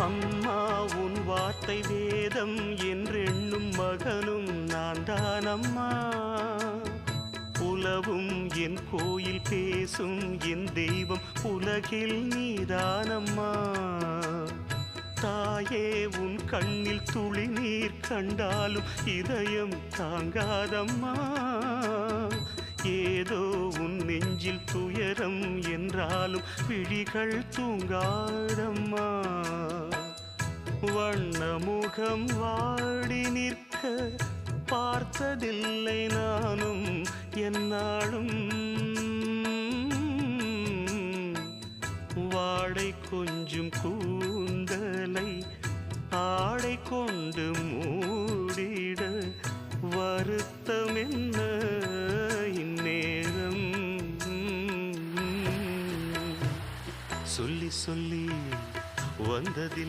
அம்மா உன் வார்த்தை வேதம் என்றெண்ணும் மகனும் நான் தானம்மா. உலவும் என் கோயில் பேசும் என் தெய்வம் உலகில் நீதானம்மா. தாயே உன் கண்ணில் துளி நீர் கண்டாலும் இதயம் தாங்காதம்மா. ஏதோ உன் நெஞ்சில் துயரம் என்றாலும் விழிகள் தூங்காதம்மா. வண்ணமுகம் வாடி நிற்க பார்த்ததில்லை நானும் என்னாலும். வாடை கொஞ்சம் கூட